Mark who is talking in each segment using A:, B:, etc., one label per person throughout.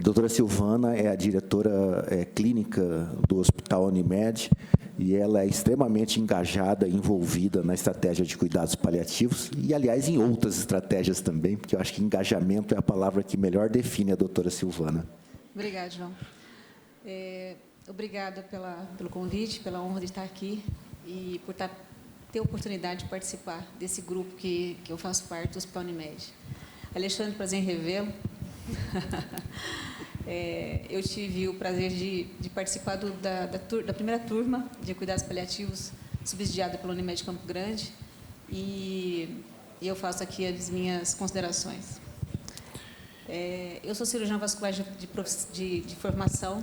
A: doutora Silvana é a diretora clínica do Hospital Unimed e ela é extremamente engajada, envolvida na estratégia de cuidados paliativos e, aliás, em outras estratégias também, porque eu acho que engajamento é a palavra que melhor define a doutora Silvana.
B: Obrigada, João. Obrigada pelo convite, pela honra de estar aqui e por ter a oportunidade de participar desse grupo que eu faço parte do Hospital Unimed. Alexandre, prazer em revê-lo. Eu tive o prazer de participar da primeira turma de cuidados paliativos subsidiada pela Unimed Campo Grande e eu faço aqui as minhas considerações. Eu sou cirurgião vascular de formação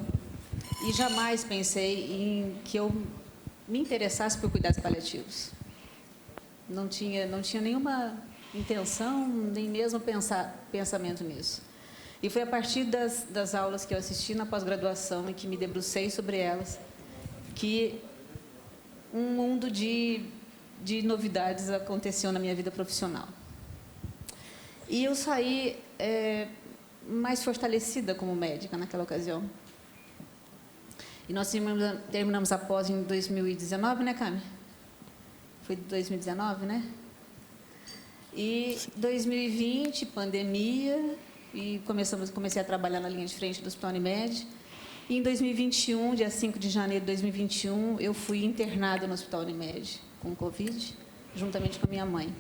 B: e jamais pensei em que eu me interessasse por cuidados paliativos. Não tinha nenhuma intenção, nem mesmo pensamento nisso. E foi a partir das aulas que eu assisti na pós-graduação e que me debrucei sobre elas, que um mundo de novidades aconteceu na minha vida profissional. E eu saí mais fortalecida como médica naquela ocasião. E nós terminamos a pós em 2019, né, Cami? Foi 2019, né? E 2020, pandemia, e comecei a trabalhar na linha de frente do Hospital Unimed. E em 2021, dia 5 de janeiro de 2021, eu fui internada no Hospital Unimed com Covid, juntamente com a minha mãe.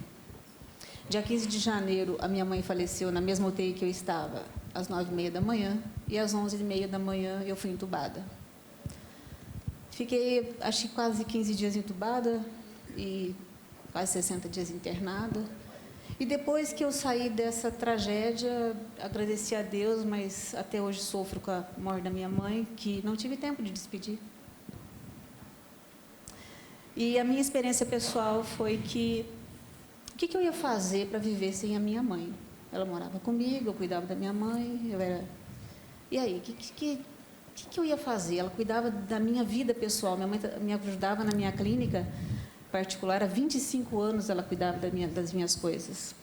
B: Dia 15 de janeiro, a minha mãe faleceu na mesma UTI que eu estava, às 9h30 da manhã, e às 11h30 da manhã eu fui entubada. Fiquei, acho que quase 15 dias entubada e quase 60 dias internada. E depois que eu saí dessa tragédia, agradeci a Deus, mas até hoje sofro com a morte da minha mãe, que não tive tempo de despedir. E a minha experiência pessoal foi que o que eu ia fazer para viver sem a minha mãe? Ela morava comigo, eu cuidava da minha mãe, E aí, o que eu ia fazer? Ela cuidava da minha vida pessoal, minha mãe me ajudava na minha clínica particular, há 25 anos ela cuidava das minhas coisas.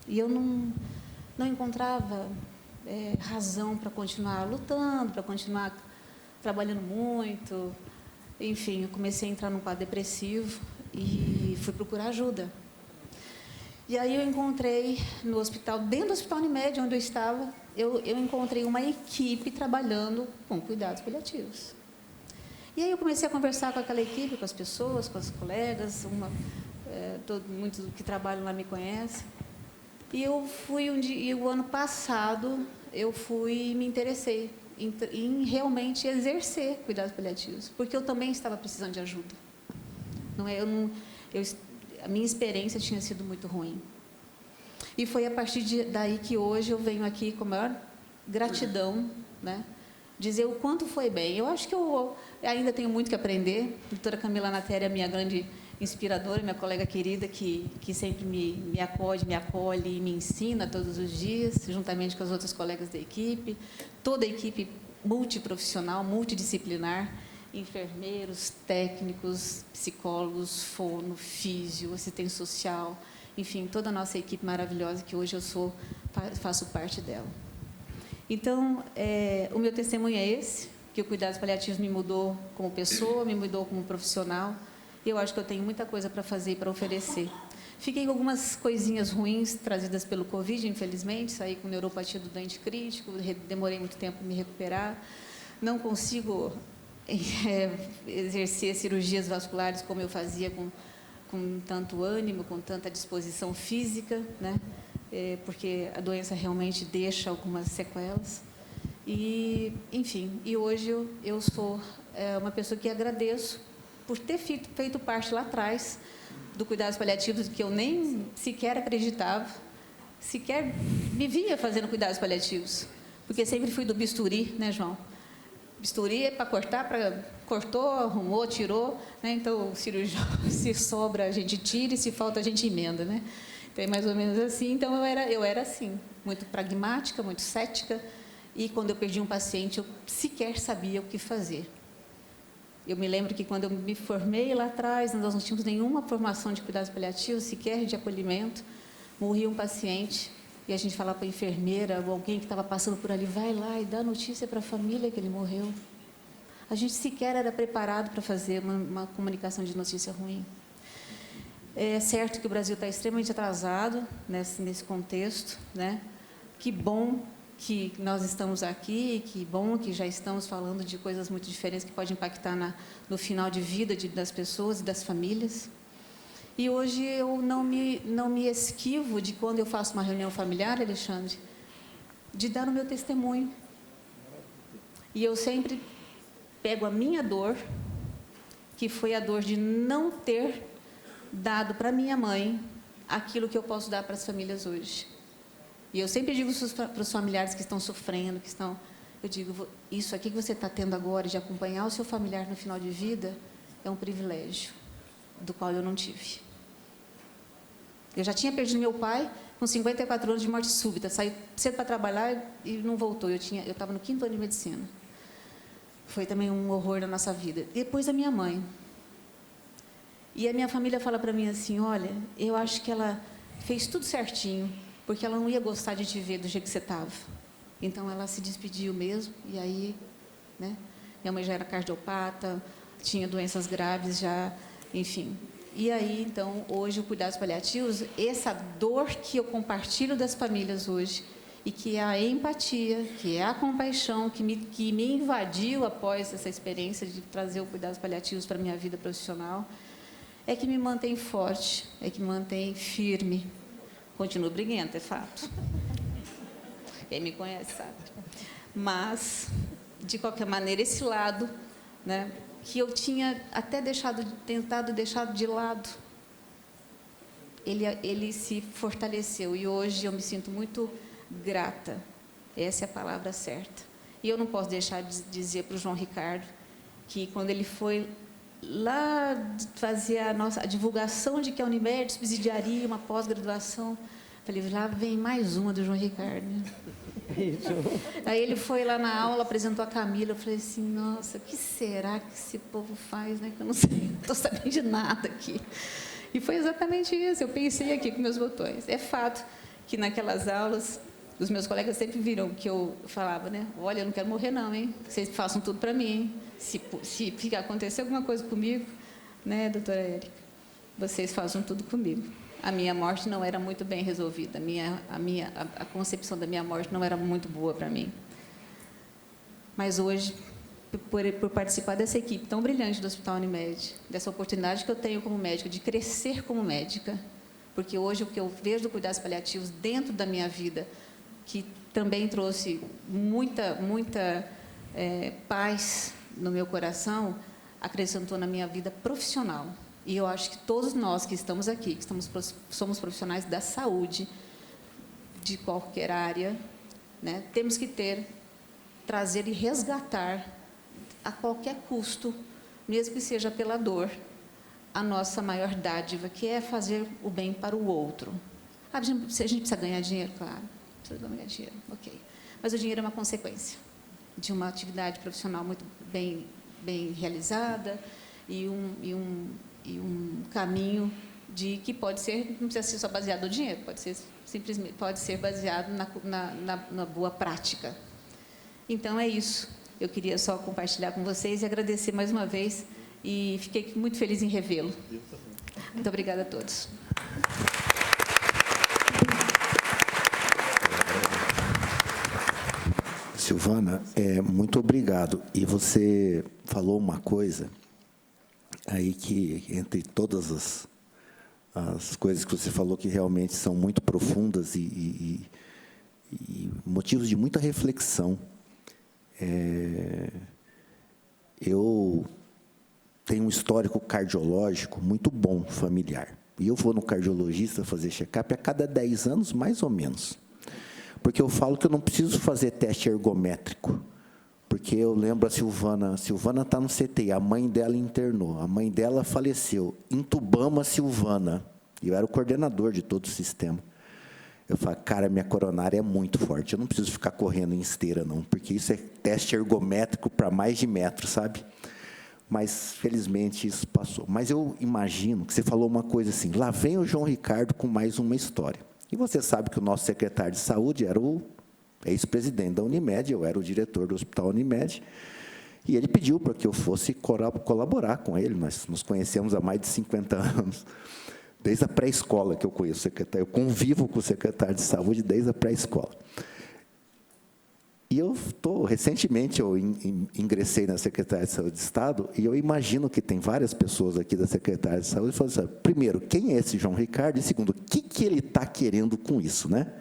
B: E eu não encontrava razão para continuar lutando, para continuar trabalhando muito. Enfim, eu comecei a entrar num quadro depressivo e fui procurar ajuda. E aí eu encontrei no hospital, dentro do Hospital Unimed, onde eu estava, eu encontrei uma equipe trabalhando com cuidados paliativos. E aí eu comecei a conversar com aquela equipe, com as pessoas, com as colegas, muitos que trabalham lá me conhecem. E eu fui e o ano passado eu fui e me interessei em realmente exercer cuidados paliativos, porque eu também estava precisando de ajuda. A minha experiência tinha sido muito ruim. E foi a partir daí que hoje eu venho aqui com a maior gratidão, né, dizer o quanto foi bem. Eu acho que eu ainda tenho muito que aprender. A doutora Camila Nateri é minha grande inspiradora, minha colega querida, que sempre me acolhe e me ensina todos os dias, juntamente com as outras colegas da equipe, toda a equipe multiprofissional, multidisciplinar, enfermeiros, técnicos, psicólogos, fono, físio, assistente social, enfim, toda a nossa equipe maravilhosa que hoje eu faço parte dela. Então, o meu testemunho é esse, que o cuidados paliativos me mudou como pessoa, me mudou como profissional, e eu acho que eu tenho muita coisa para fazer e para oferecer. Fiquei com algumas coisinhas ruins trazidas pelo Covid, infelizmente, saí com neuropatia do dente crítico, demorei muito tempo para me recuperar, não consigo exercer cirurgias vasculares como eu fazia com tanto ânimo, com tanta disposição física, né? Porque a doença realmente deixa algumas sequelas. E, enfim, e hoje eu sou uma pessoa que agradeço por ter feito parte lá atrás do cuidados paliativos, que eu nem sequer acreditava, sequer me via fazendo cuidados paliativos, porque sempre fui do bisturi, né, João? Bisturi é para cortar, cortou, arrumou, tirou, né? Então, o cirurgião, se sobra, a gente tira, e se falta, a gente emenda, né? Então, é mais ou menos assim. Então, eu era assim, muito pragmática, muito cética, e quando eu perdi um paciente, eu sequer sabia o que fazer. Eu me lembro que quando eu me formei lá atrás, nós não tínhamos nenhuma formação de cuidados paliativos, sequer de acolhimento, morria um paciente, e a gente falar para a enfermeira ou alguém que estava passando por ali, vai lá e dá notícia para a família que ele morreu. A gente sequer era preparado para fazer uma comunicação de notícia ruim. É certo que o Brasil está extremamente atrasado nesse contexto, né? Que bom que nós estamos aqui, que bom que já estamos falando de coisas muito diferentes que podem impactar no final de vida das pessoas e das famílias. E hoje eu não me esquivo de, quando eu faço uma reunião familiar, Alexandre, de dar o meu testemunho. E eu sempre pego a minha dor, que foi a dor de não ter dado para minha mãe aquilo que eu posso dar para as famílias hoje. E eu sempre digo para os familiares que estão sofrendo, eu digo, isso aqui que você está tendo agora, de acompanhar o seu familiar no final de vida, é um privilégio, do qual eu não tive. Eu já tinha perdido meu pai com 54 anos de morte súbita, saí cedo para trabalhar e não voltou, eu estava no 5º ano de medicina. Foi também um horror na nossa vida. Depois a minha mãe. E a minha família fala para mim assim, olha, eu acho que ela fez tudo certinho, porque ela não ia gostar de te ver do jeito que você estava. Então, ela se despediu mesmo, e aí, né? Minha mãe já era cardiopata, tinha doenças graves já, enfim. E aí, então, hoje, o Cuidados Paliativos, essa dor que eu compartilho das famílias hoje, e que é a empatia, que é a compaixão, que me invadiu após essa experiência de trazer o Cuidados Paliativos para a minha vida profissional, é que me mantém forte, é que me mantém firme. Continuo briguenta, é fato. Quem me conhece sabe. Mas, de qualquer maneira, esse lado, né, que eu tinha até tentado deixar de lado, ele se fortaleceu. E hoje eu me sinto muito grata. Essa é a palavra certa. E eu não posso deixar de dizer para o João Ricardo que, quando ele foi lá fazer a divulgação de que a Unimed subsidiaria uma pós-graduação, falei, lá vem mais uma do João Ricardo. Aí ele foi lá na aula, apresentou a Camila, eu falei assim, nossa, o que será que esse povo faz, né? Que eu não sei, não estou sabendo de nada aqui. E foi exatamente isso, eu pensei aqui com meus botões. É fato que naquelas aulas, os meus colegas sempre viram que eu falava, né? Olha, eu não quero morrer não, hein? Vocês façam tudo para mim, hein? Se acontecer alguma coisa comigo, né, doutora Érica? Vocês façam tudo comigo. A minha morte não era muito bem resolvida, a concepção da minha morte não era muito boa para mim. Mas hoje, por participar dessa equipe tão brilhante do Hospital Unimed, dessa oportunidade que eu tenho como médica, de crescer como médica, porque hoje o que eu vejo do Cuidados Paliativos dentro da minha vida, que também trouxe muita paz no meu coração, acrescentou na minha vida profissional. E eu acho que todos nós que estamos aqui, que somos profissionais da saúde, de qualquer área, né, temos que trazer e resgatar, a qualquer custo, mesmo que seja pela dor, a nossa maior dádiva, que é fazer o bem para o outro. A gente precisa ganhar dinheiro, claro. Precisa ganhar dinheiro, ok. Mas o dinheiro é uma consequência de uma atividade profissional muito bem realizada e um caminho que pode ser, não precisa ser só baseado no dinheiro, pode ser baseado na boa prática. Então, é isso. Eu queria só compartilhar com vocês e agradecer mais uma vez, e fiquei muito feliz em revê-lo. Muito obrigada a todos.
A: Silvana, muito obrigado. E você falou uma coisa aí que, entre todas as coisas que você falou, que realmente são muito profundas e motivos de muita reflexão. Eu tenho um histórico cardiológico muito bom, familiar. E eu vou no cardiologista fazer check-up a cada 10 anos, mais ou menos. Porque eu falo que eu não preciso fazer teste ergométrico. Porque eu lembro a Silvana está no CTI, a mãe dela internou, a mãe dela faleceu, entubamos a Silvana, e eu era o coordenador de todo o sistema. Eu falo, cara, minha coronária é muito forte, eu não preciso ficar correndo em esteira, não, porque isso é teste ergométrico para mais de metro, sabe? Mas, felizmente, isso passou. Mas eu imagino que você falou uma coisa assim, lá vem o João Ricardo com mais uma história. E você sabe que o nosso secretário de saúde era o ex-presidente da Unimed, eu era o diretor do Hospital Unimed, e ele pediu para que eu fosse colaborar com ele. Nós nos conhecemos há mais de 50 anos, desde a pré-escola que eu conheço o secretário. Eu convivo com o secretário de saúde desde a pré-escola. E recentemente eu ingressei na Secretaria de Saúde do Estado, e eu imagino que tem várias pessoas aqui da Secretaria de Saúde que falam assim, primeiro, quem é esse João Ricardo? E segundo, o que ele está querendo com isso, né?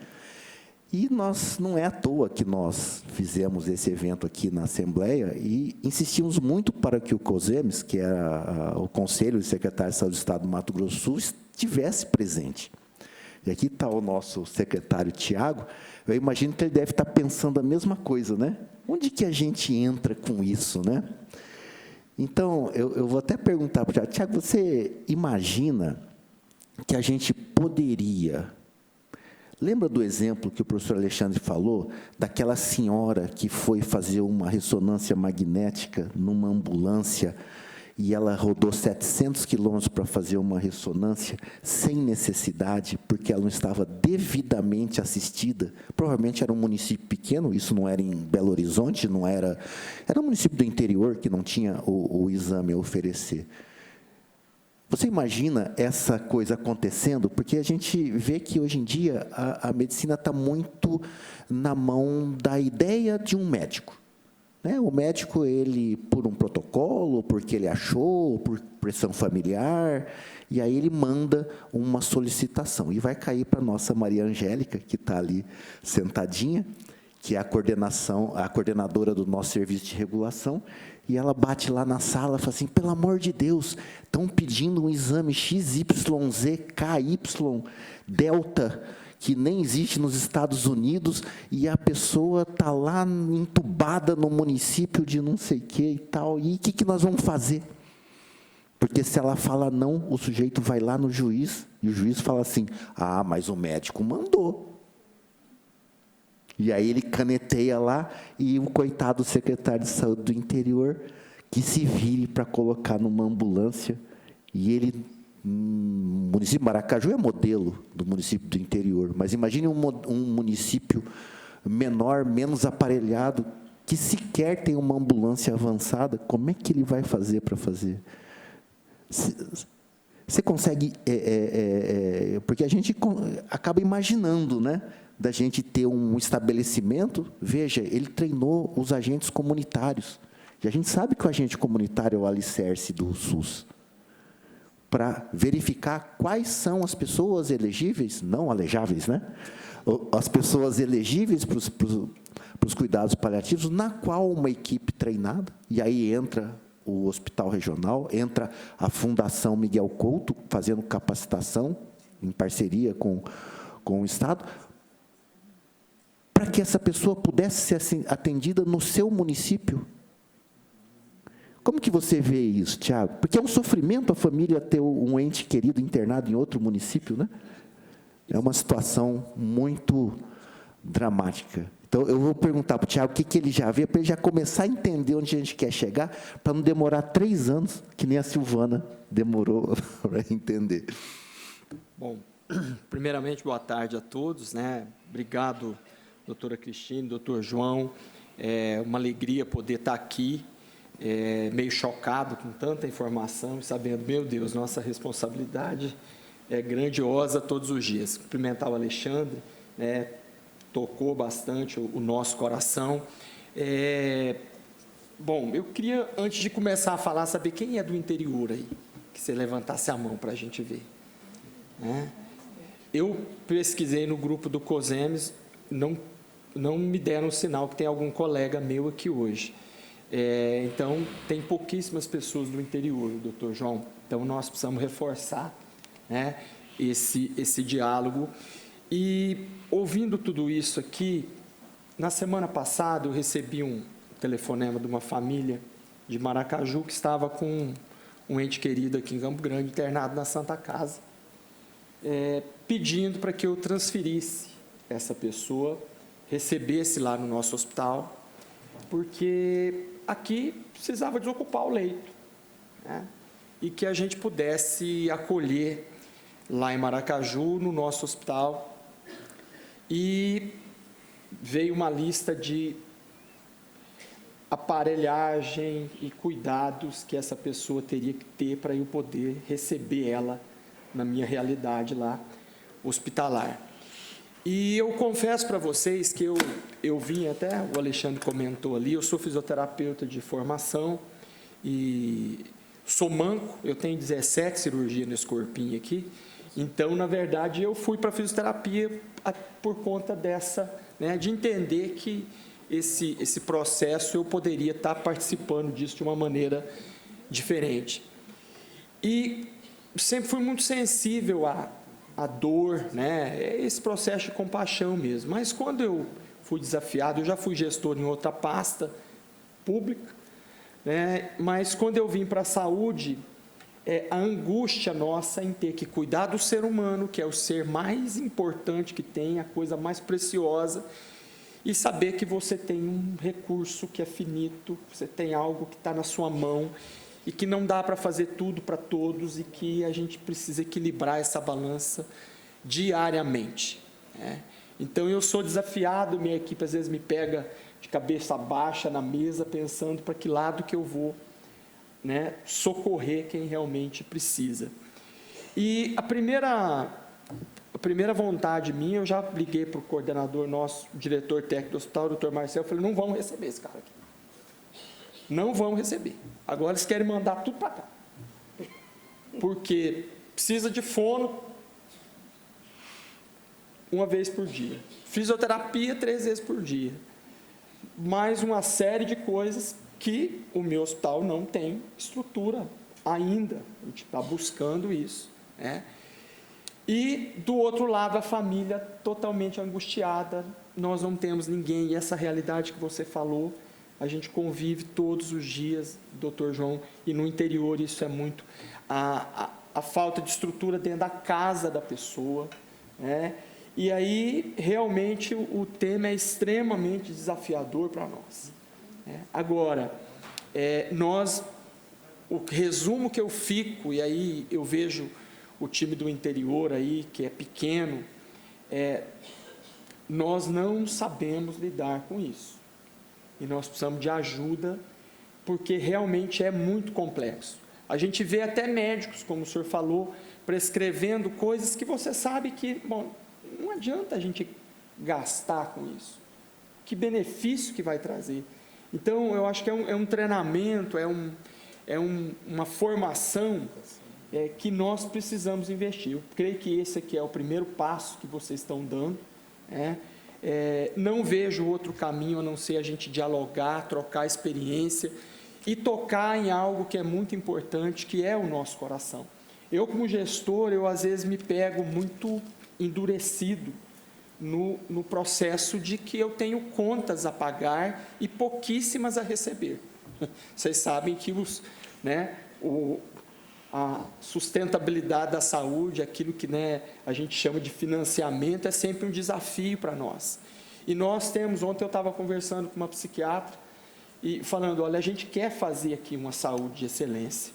A: E não é à toa que nós fizemos esse evento aqui na Assembleia e insistimos muito para que o COSEMES, que era o Conselho de Secretários de Saúde do Estado do Mato Grosso do Sul, estivesse presente. E aqui está o nosso secretário Tiago. Eu imagino que ele deve estar pensando a mesma coisa, né? Onde que a gente entra com isso, né? Então, eu vou até perguntar para o Tiago. Tiago, você imagina que a gente poderia... Lembra do exemplo que o professor Alexandre falou, daquela senhora que foi fazer uma ressonância magnética numa ambulância e ela rodou 700 quilômetros para fazer uma ressonância sem necessidade, porque ela não estava devidamente assistida? Provavelmente era um município pequeno, isso não era em Belo Horizonte, era um município do interior que não tinha o exame a oferecer. Você imagina essa coisa acontecendo? Porque a gente vê que, hoje em dia, a medicina está muito na mão da ideia de um médico. Né? O médico, ele, por um protocolo, porque ele achou, por pressão familiar, e aí ele manda uma solicitação. E vai cair para a nossa Maria Angélica, que está ali sentadinha, que é a coordenadora do nosso serviço de regulação, e ela bate lá na sala e fala assim, pelo amor de Deus, estão pedindo um exame XYZ, KY, Delta, que nem existe nos Estados Unidos, e a pessoa está lá entubada no município de não sei o que e tal, e o que nós vamos fazer? Porque se ela fala não, o sujeito vai lá no juiz, e o juiz fala assim, mas o médico mandou. E aí ele caneteia lá, e o coitado secretário de saúde do interior, que se vire para colocar numa ambulância, e ele, o município de Maracaju é modelo do município do interior, mas imagine um município menor, menos aparelhado, que sequer tem uma ambulância avançada, como é que ele vai fazer para fazer? Você consegue, porque a gente acaba imaginando, né? Da gente ter um estabelecimento, veja, ele treinou os agentes comunitários. E a gente sabe que o agente comunitário é o alicerce do SUS, para verificar quais são as pessoas elegíveis, não alejáveis, né? As pessoas elegíveis para os cuidados paliativos, na qual uma equipe treinada, e aí entra o Hospital Regional, entra a Fundação Miguel Couto, fazendo capacitação, em parceria com o Estado, para que essa pessoa pudesse ser atendida no seu município. Como que você vê isso, Tiago? Porque é um sofrimento a família ter um ente querido internado em outro município, né? É uma situação muito dramática. Então, eu vou perguntar para o Tiago o que ele já vê, para ele já começar a entender onde a gente quer chegar, para não demorar 3 anos, que nem a Silvana demorou para entender.
C: Bom, primeiramente, boa tarde a todos, né? Obrigado, doutora Cristine, doutor João. É uma alegria poder estar aqui, meio chocado com tanta informação e sabendo, meu Deus, nossa responsabilidade é grandiosa todos os dias. Cumprimentar o Alexandre, né? Tocou bastante o nosso coração. Bom, eu queria, antes de começar a falar, saber quem é do interior aí, que você levantasse a mão para a gente ver. Né? Eu pesquisei no grupo do COSEMES, não me deram um sinal que tem algum colega meu aqui hoje. Então, tem pouquíssimas pessoas do interior, doutor João. Então, nós precisamos reforçar, né, esse diálogo. E, ouvindo tudo isso aqui, na semana passada, eu recebi um telefonema de uma família de Maracaju que estava com um ente querido aqui em Campo Grande, internado na Santa Casa, pedindo para que eu transferisse essa pessoa, recebesse lá no nosso hospital, porque aqui precisava desocupar o leito, né? E que a gente pudesse acolher lá em Maracaju, no nosso hospital, e veio uma lista de aparelhagem e cuidados que essa pessoa teria que ter para eu poder receber ela na minha realidade lá hospitalar. E eu confesso para vocês que eu vim, até o Alexandre comentou ali, eu sou fisioterapeuta de formação e sou manco, eu tenho 17 cirurgias nesse corpinho aqui, então, na verdade, eu fui para a fisioterapia por conta dessa, né, de entender que esse processo eu poderia estar participando disso de uma maneira diferente. E sempre fui muito sensível à dor, né? Esse processo de compaixão mesmo. Mas quando eu fui desafiado, eu já fui gestor em outra pasta pública, né? Mas quando eu vim para a saúde, a angústia nossa em ter que cuidar do ser humano, que é o ser mais importante que tem, a coisa mais preciosa, e saber que você tem um recurso que é finito, você tem algo que está na sua mão e que não dá para fazer tudo para todos e que a gente precisa equilibrar essa balança diariamente, né? Então, eu sou desafiado, minha equipe às vezes me pega de cabeça baixa na mesa, pensando para que lado que eu vou, né, socorrer quem realmente precisa. E a primeira vontade minha, eu já liguei para o coordenador nosso, o diretor técnico do hospital, o doutor Marcelo, eu falei, não vamos receber esse cara aqui. Não vão receber. Agora eles querem mandar tudo para cá. Porque precisa de fono uma vez por dia. Fisioterapia 3 vezes por dia. Mais uma série de coisas que o meu hospital não tem estrutura ainda. A gente está buscando isso, né? E, do outro lado, a família totalmente angustiada. Nós não temos ninguém. E essa realidade que você falou, a gente convive todos os dias, doutor João, e no interior isso é muito. A falta de estrutura dentro da casa da pessoa, né? E aí, realmente, o tema é extremamente desafiador para nós, né? Agora, o resumo que eu fico, e aí eu vejo o time do interior aí, que é pequeno, nós não sabemos lidar com isso. E nós precisamos de ajuda, porque realmente é muito complexo. A gente vê até médicos, como o senhor falou, prescrevendo coisas que você sabe que, bom, não adianta a gente gastar com isso. Que benefício que vai trazer? Então, eu acho que é um treinamento, uma formação que nós precisamos investir. Eu creio que esse aqui é o primeiro passo que vocês estão dando, né? Não vejo outro caminho a não ser a gente dialogar, trocar experiência e tocar em algo que é muito importante, que é o nosso coração. Eu, como gestor, às vezes me pego muito endurecido no processo de que eu tenho contas a pagar e pouquíssimas a receber. Vocês sabem que a sustentabilidade da saúde, aquilo que, né, a gente chama de financiamento, é sempre um desafio para nós. E nós temos, ontem eu estava conversando com uma psiquiatra, e falando, olha, a gente quer fazer aqui uma saúde de excelência.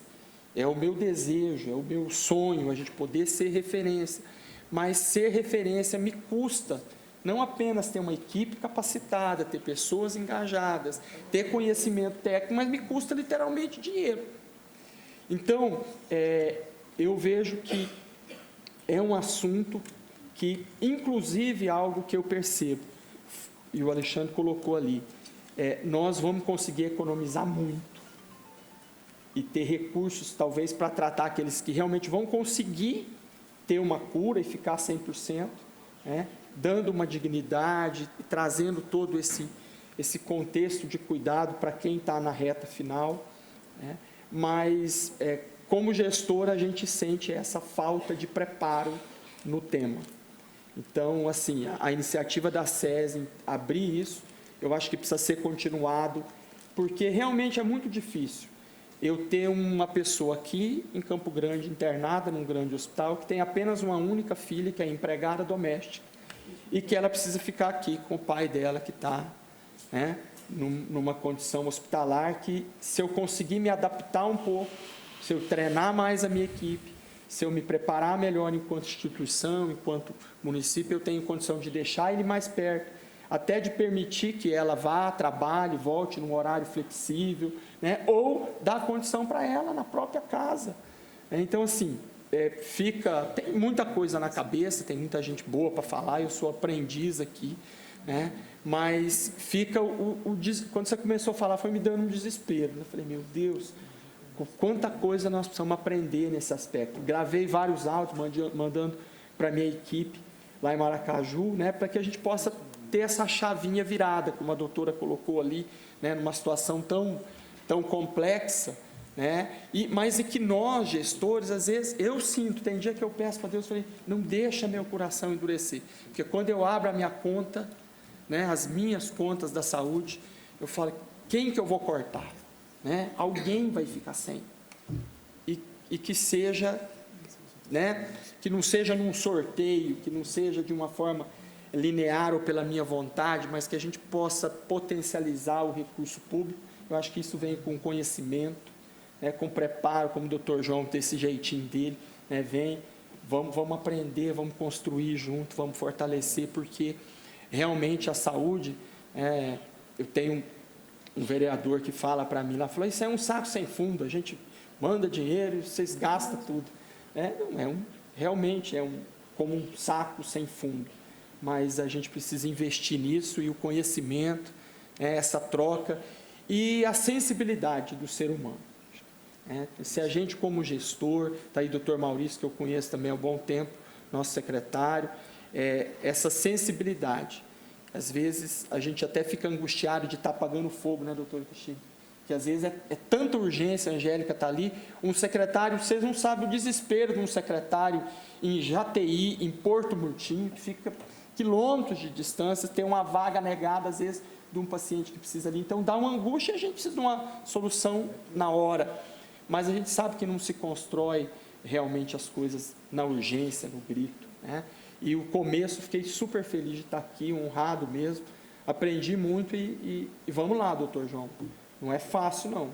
C: É o meu desejo, é o meu sonho, a gente poder ser referência. Mas ser referência me custa, não apenas ter uma equipe capacitada, ter pessoas engajadas, ter conhecimento técnico, mas me custa literalmente dinheiro. Então, eu vejo que é um assunto que, inclusive, algo que eu percebo, e o Alexandre colocou ali, nós vamos conseguir economizar muito e ter recursos, talvez, para tratar aqueles que realmente vão conseguir ter uma cura e ficar 100%, né, dando uma dignidade, trazendo todo esse contexto de cuidado para quem está na reta final, né? Mas, como gestor, a gente sente essa falta de preparo no tema. Então, assim, a iniciativa da SES em abrir isso, eu acho que precisa ser continuado, porque realmente é muito difícil eu ter uma pessoa aqui em Campo Grande, internada num grande hospital, que tem apenas uma única filha, que é empregada doméstica, e que ela precisa ficar aqui com o pai dela, que está, né, numa condição hospitalar, que se eu conseguir me adaptar um pouco, se eu treinar mais a minha equipe, se eu me preparar melhor enquanto instituição, enquanto município, eu tenho condição de deixar ele mais perto, até de permitir que ela vá, trabalhe, volte num horário flexível, né? Ou dar condição para ela na própria casa. Então, assim, tem muita coisa na cabeça, tem muita gente boa para falar, eu sou aprendiz aqui, né? Mas fica quando você começou a falar, foi me dando um desespero. Eu falei, meu Deus, quanta coisa nós precisamos aprender nesse aspecto. Gravei vários áudios, mandando para a minha equipe lá em Maracaju, né, para que a gente possa ter essa chavinha virada, como a doutora colocou ali, né, numa situação tão complexa, né, mas que nós, gestores, às vezes, eu sinto, tem dia que eu peço para Deus, eu falei, não deixa meu coração endurecer, porque quando eu abro a minha conta, né, as minhas contas da saúde, eu falo, quem que eu vou cortar? Né? Alguém vai ficar sem. E que seja, né, que não seja num sorteio, que não seja de uma forma linear ou pela minha vontade, mas que a gente possa potencializar o recurso público. Eu acho que isso vem com conhecimento, né, com preparo, como o doutor João tem esse jeitinho dele, né, vamos aprender, vamos construir junto, vamos fortalecer, porque realmente a saúde, eu tenho um vereador que fala para mim lá, falou, isso é um saco sem fundo, a gente manda dinheiro e vocês gastam tudo. Realmente como um saco sem fundo, mas a gente precisa investir nisso, e o conhecimento, essa troca e a sensibilidade do ser humano. Se a gente, como gestor, está aí o doutor Maurício, que eu conheço também há um bom tempo, nosso secretário, essa sensibilidade. Às vezes, a gente até fica angustiado de estar apagando fogo, né, doutor Cristina? Que às vezes é tanta urgência, a Angélica está ali, um secretário, vocês não sabem o desespero de um secretário em Jataí, em Porto Murtinho, que fica quilômetros de distância, tem uma vaga negada, às vezes, de um paciente que precisa ali. Então, dá uma angústia, a gente precisa de uma solução na hora. Mas a gente sabe que não se constrói realmente as coisas na urgência, no grito, né? E o começo, fiquei super feliz de estar aqui, honrado mesmo, aprendi muito e vamos lá, doutor João, não é fácil não,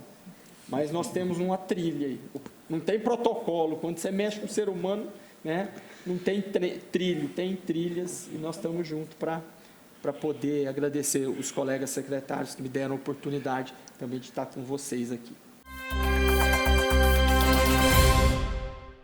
C: mas nós temos uma trilha aí, não tem protocolo, quando você mexe com o ser humano, né, não tem trilho, tem trilhas, e nós estamos juntos para poder agradecer os colegas secretários que me deram a oportunidade também de estar com vocês aqui.